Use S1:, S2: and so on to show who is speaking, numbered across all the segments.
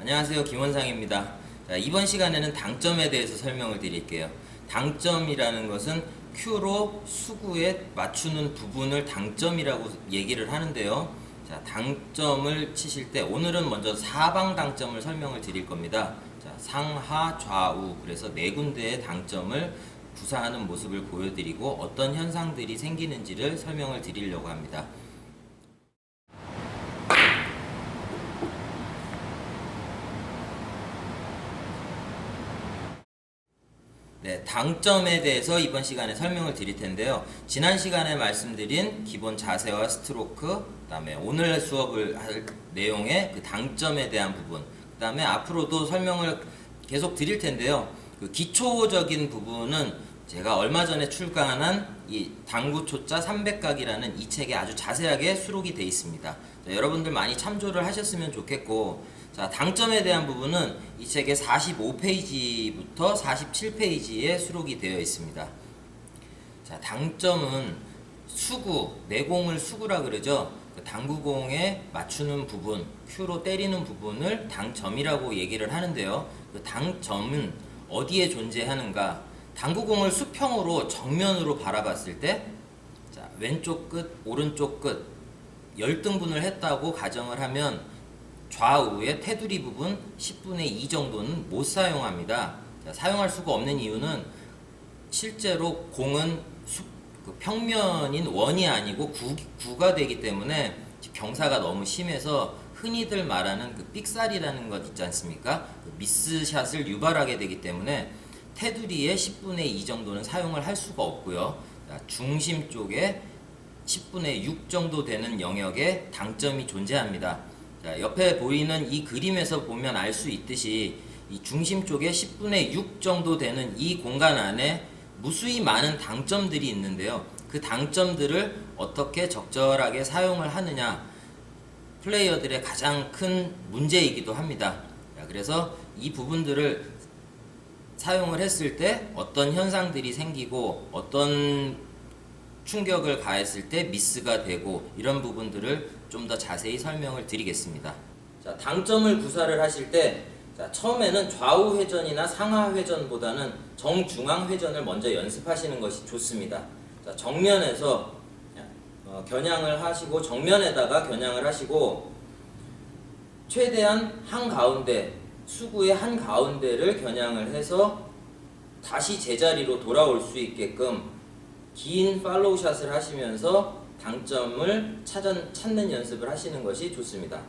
S1: 안녕하세요. 김원상입니다. 자, 이번 시간에는 당점에 대해서 설명을 드릴게요. 당점이라는 것은 Q로 수구에 맞추는 부분을 당점이라고 얘기를 하는데요. 자, 당점을 치실 때 오늘은 먼저 사방 당점을 설명을 드릴 겁니다. 자, 상하 좌우 그래서 네 군데의 당점을 구사하는 모습을 보여드리고 어떤 현상들이 생기는지를 설명을 드리려고 합니다. 네, 당점에 대해서 이번 시간에 설명을 드릴 텐데요. 지난 시간에 말씀드린 기본 자세와 스트로크, 그 다음에 오늘 수업을 할 내용의 그 당점에 대한 부분, 그 다음에 앞으로도 설명을 계속 드릴 텐데요. 그 기초적인 부분은 제가 얼마 전에 출간한 이 당구초짜 300각이라는 이 책에 아주 자세하게 수록이 되어 있습니다. 자, 여러분들 많이 참조를 하셨으면 좋겠고, 자, 당점에 대한 부분은 이 책의 45페이지부터 47페이지에 수록이 되어 있습니다. 자, 당점은 수구, 내공을 수구라 그러죠. 그 당구공에 맞추는 부분, 큐로 때리는 부분을 당점이라고 얘기를 하는데요. 그 당점은 어디에 존재하는가? 당구공을 수평으로 정면으로 바라봤을 때, 자, 왼쪽 끝, 오른쪽 끝 열등분을 했다고 가정을 하면 좌우의 테두리 부분 10분의 2 정도는 못 사용합니다. 자, 사용할 수가 없는 이유는 실제로 공은 그 평면인 원이 아니고 구가 되기 때문에 경사가 너무 심해서 흔히들 말하는 그 삑살이라는 것 있지 않습니까? 그 미스샷을 유발하게 되기 때문에 테두리의 10분의 2 정도는 사용을 할 수가 없고요. 자, 중심 쪽에 10분의 6 정도 되는 영역에 당점이 존재합니다. 자, 옆에 보이는 이 그림에서 보면 알 수 있듯이 이 중심 쪽에 10분의 6 정도 되는 이 공간 안에 무수히 많은 당점들이 있는데요. 그 당점들을 어떻게 적절하게 사용을 하느냐, 플레이어들의 가장 큰 문제이기도 합니다. 자, 그래서 이 부분들을 사용을 했을 때 어떤 현상들이 생기고 어떤 충격을 가했을 때 미스가 되고 이런 부분들을 좀 더 자세히 설명을 드리겠습니다. 자, 당점을 구사를 하실 때, 자, 처음에는 좌우 회전이나 상하 회전보다는 정중앙 회전을 먼저 연습하시는 것이 좋습니다. 자, 정면에서 겨냥을 하시고 정면에다가 겨냥을 하시고 최대한 한가운데 수구의 한가운데를 겨냥을 해서 다시 제자리로 돌아올 수 있게끔 긴 팔로우 샷을 하시면서 당점을 찾는 연습을 하시는 것이 좋습니다.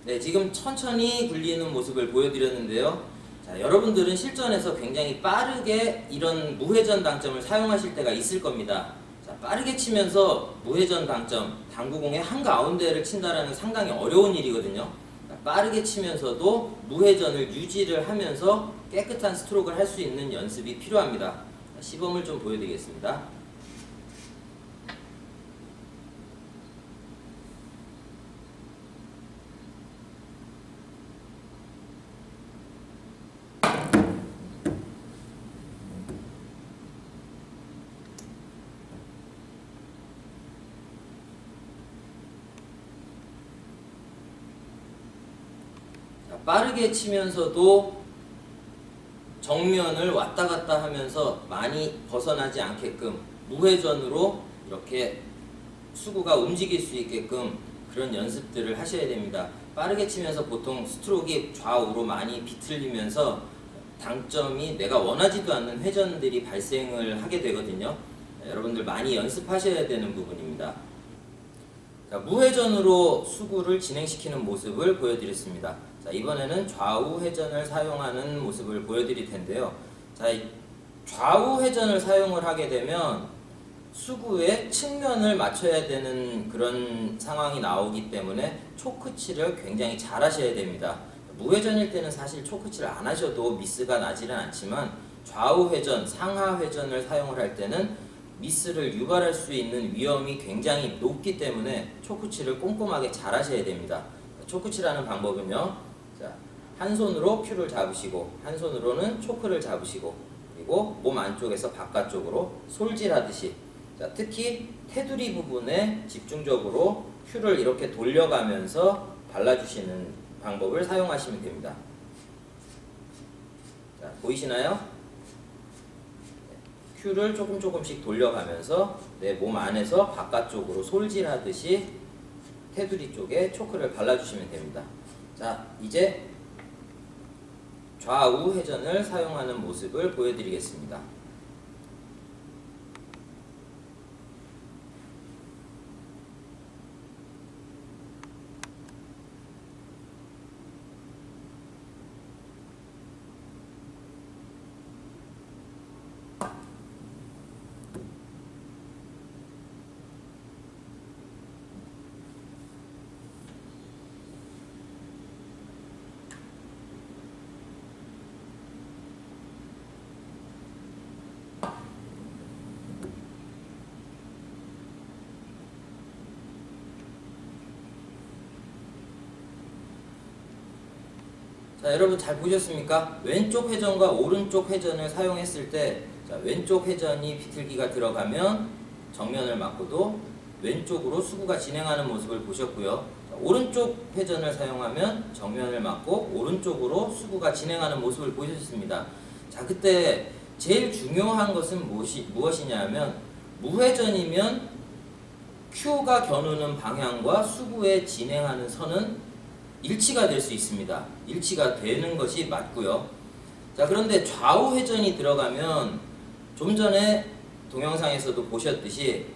S1: 네, 지금 천천히 굴리는 모습을 보여드렸는데요. 자, 여러분들은 실전에서 굉장히 빠르게 이런 무회전 당점을 사용하실 때가 있을 겁니다. 자, 빠르게 치면서 무회전 당점, 당구공의 한가운데를 친다라는 상당히 어려운 일이거든요. 자, 빠르게 치면서도 무회전을 유지를 하면서 깨끗한 스트로크를 할 수 있는 연습이 필요합니다. 자, 시범을 좀 보여드리겠습니다. 빠르게 치면서도 정면을 왔다 갔다 하면서 많이 벗어나지 않게끔 무회전으로 이렇게 수구가 움직일 수 있게끔 그런 연습들을 하셔야 됩니다. 빠르게 치면서 보통 스트로크가 좌우로 많이 비틀리면서 당점이 내가 원하지도 않는 회전들이 발생을 하게 되거든요. 여러분들 많이 연습하셔야 되는 부분입니다. 자, 무회전으로 수구를 진행시키는 모습을 보여드렸습니다. 자, 이번에는 좌우 회전을 사용하는 모습을 보여드릴 텐데요. 자, 좌우 회전을 사용을 하게 되면 수구의 측면을 맞춰야 되는 그런 상황이 나오기 때문에 초크치를 굉장히 잘 하셔야 됩니다. 무회전일 때는 사실 초크치를 안 하셔도 미스가 나지는 않지만 좌우 회전, 상하 회전을 사용을 할 때는 미스를 유발할 수 있는 위험이 굉장히 높기 때문에 초크칠을 꼼꼼하게 잘 하셔야 됩니다. 초크칠하는 방법은요. 자, 한 손으로 큐를 잡으시고 한 손으로는 초크를 잡으시고 그리고 몸 안쪽에서 바깥쪽으로 솔질하듯이 자, 특히 테두리 부분에 집중적으로 큐를 이렇게 돌려가면서 발라주시는 방법을 사용하시면 됩니다. 자, 보이시나요? 큐를 조금씩 돌려가면서 내 몸 안에서 바깥쪽으로 솔질하듯이 테두리 쪽에 초크를 발라주시면 됩니다. 자, 이제 좌우 회전을 사용하는 모습을 보여드리겠습니다. 자, 여러분 잘 보셨습니까? 왼쪽 회전과 오른쪽 회전을 사용했을 때 자, 왼쪽 회전이 비틀기가 들어가면 정면을 맞고도 왼쪽으로 수구가 진행하는 모습을 보셨고요. 자, 오른쪽 회전을 사용하면 정면을 맞고 오른쪽으로 수구가 진행하는 모습을 보셨습니다. 자, 그때 제일 중요한 것은 무엇이냐면 무회전이면 Q가 겨누는 방향과 수구의 진행하는 선은 일치가 될 수 있습니다. 일치가 되는 것이 맞고요. 자, 그런데 좌우 회전이 들어가면 좀 전에 동영상에서도 보셨듯이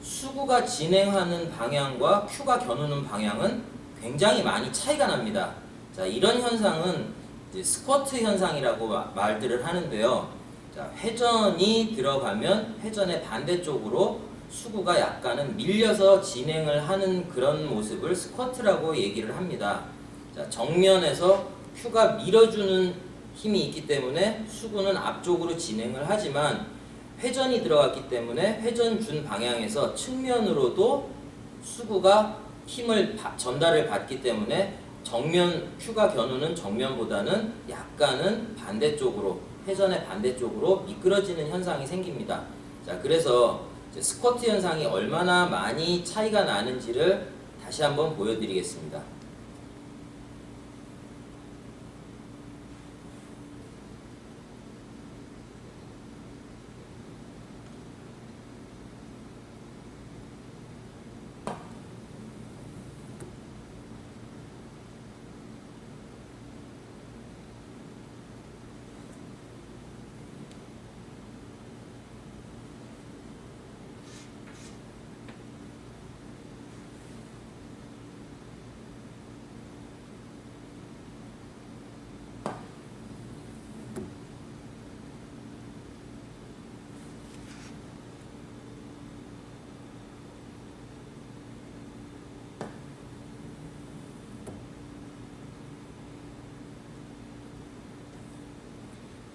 S1: 수구가 진행하는 방향과 Q가 겨누는 방향은 굉장히 많이 차이가 납니다. 자, 이런 현상은 이제 스쿼트 현상이라고 말들을 하는데요. 자, 회전이 들어가면 회전의 반대쪽으로 수구가 약간은 밀려서 진행을 하는 그런 모습을 스쿼트라고 얘기를 합니다. 자, 정면에서 Q가 밀어주는 힘이 있기 때문에 수구는 앞쪽으로 진행을 하지만 회전이 들어갔기 때문에 회전 준 방향에서 측면으로도 수구가 힘을 전달을 받기 때문에 정면 Q가 겨누는 정면보다는 약간은 반대쪽으로 회전의 반대쪽으로 미끄러지는 현상이 생깁니다. 자, 그래서 스쿼트 현상이 얼마나 많이 차이가 나는지를 다시 한번 보여드리겠습니다.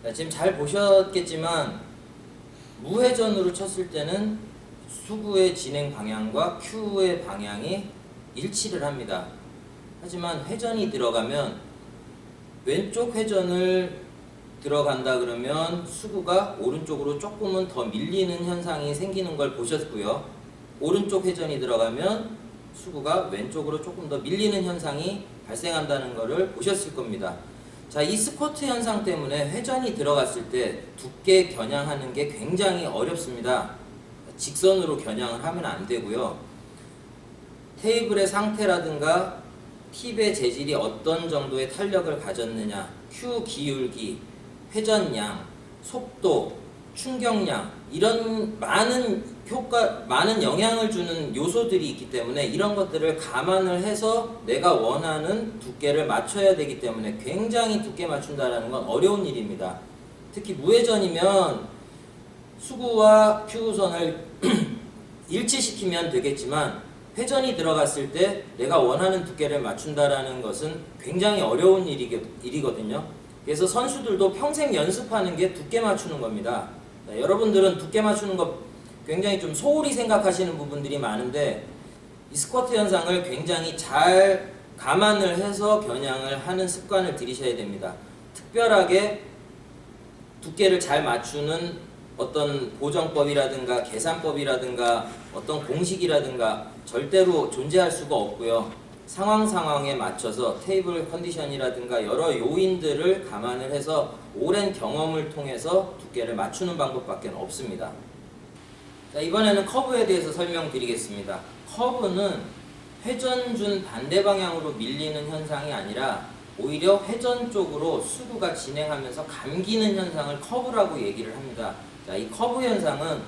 S1: 자, 지금 잘 보셨겠지만 무회전으로 쳤을 때는 수구의 진행 방향과 Q의 방향이 일치를 합니다. 하지만 회전이 들어가면 왼쪽 회전을 들어간다 그러면 수구가 오른쪽으로 조금은 더 밀리는 현상이 생기는 걸 보셨고요. 오른쪽 회전이 들어가면 수구가 왼쪽으로 조금 더 밀리는 현상이 발생한다는 것을 보셨을 겁니다. 자, 이 스쿼트 현상 때문에 회전이 들어갔을 때 두께 겨냥하는 게 굉장히 어렵습니다. 직선으로 겨냥을 하면 안 되고요. 테이블의 상태라든가 팁의 재질이 어떤 정도의 탄력을 가졌느냐, Q 기울기, 회전량, 속도, 충격량 이런 많은 영향을 주는 요소들이 있기 때문에 이런 것들을 감안을 해서 내가 원하는 두께를 맞춰야 되기 때문에 굉장히 두께 맞춘다는 건 어려운 일입니다. 특히 무회전이면 수구와 Q선을 일치시키면 되겠지만 회전이 들어갔을 때 내가 원하는 두께를 맞춘다는 것은 굉장히 어려운 일이거든요. 그래서 선수들도 평생 연습하는 게 두께 맞추는 겁니다. 자, 여러분들은 두께 맞추는 거 굉장히 좀 소홀히 생각하시는 부분들이 많은데 이 스쿼트 현상을 굉장히 잘 감안을 해서 겨냥을 하는 습관을 들이셔야 됩니다. 특별하게 두께를 잘 맞추는 어떤 보정법이라든가 계산법이라든가 어떤 공식이라든가 절대로 존재할 수가 없고요. 상황에 맞춰서 테이블 컨디션이라든가 여러 요인들을 감안을 해서 오랜 경험을 통해서 두께를 맞추는 방법밖에 없습니다. 자, 이번에는 커브에 대해서 설명드리겠습니다. 커브는 회전준 반대 방향으로 밀리는 현상이 아니라 오히려 회전 쪽으로 수구가 진행하면서 감기는 현상을 커브라고 얘기를 합니다. 자, 이 커브 현상은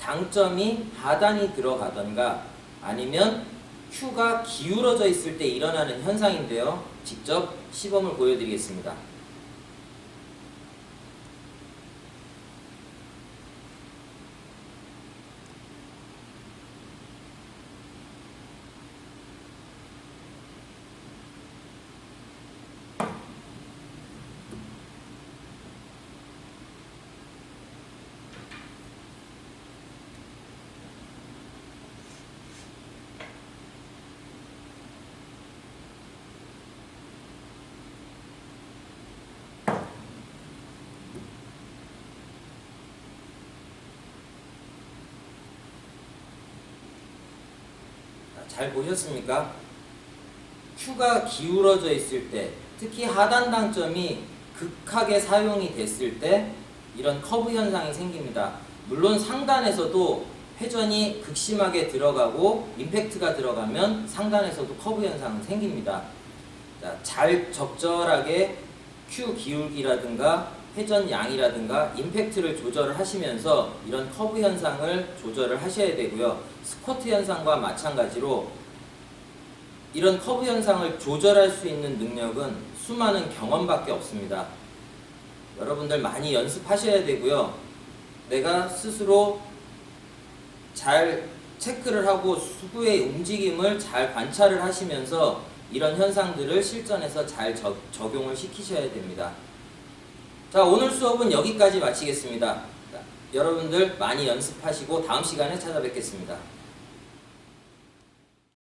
S1: 당점이 하단이 들어가던가 아니면 큐가 기울어져 있을 때 일어나는 현상인데요. 직접 시범을 보여드리겠습니다. 잘 보셨습니까? 큐가 기울어져 있을 때, 특히 하단 당점이 극하게 사용이 됐을 때 이런 커브 현상이 생깁니다. 물론 상단에서도 회전이 극심하게 들어가고 임팩트가 들어가면 상단에서도 커브 현상은 생깁니다. 자, 잘 적절하게 큐 기울기라든가 회전 양이라든가 임팩트를 조절을 하시면서 이런 커브 현상을 조절을 하셔야 되고요. 스쿼트 현상과 마찬가지로 이런 커브 현상을 조절할 수 있는 능력은 수많은 경험밖에 없습니다. 여러분들 많이 연습하셔야 되고요. 내가 스스로 잘 체크를 하고 수구의 움직임을 잘 관찰을 하시면서 이런 현상들을 실전에서 잘 적용을 시키셔야 됩니다. 자, 오늘 수업은 여기까지 마치겠습니다. 자, 여러분들 많이 연습하시고 다음 시간에 찾아뵙겠습니다.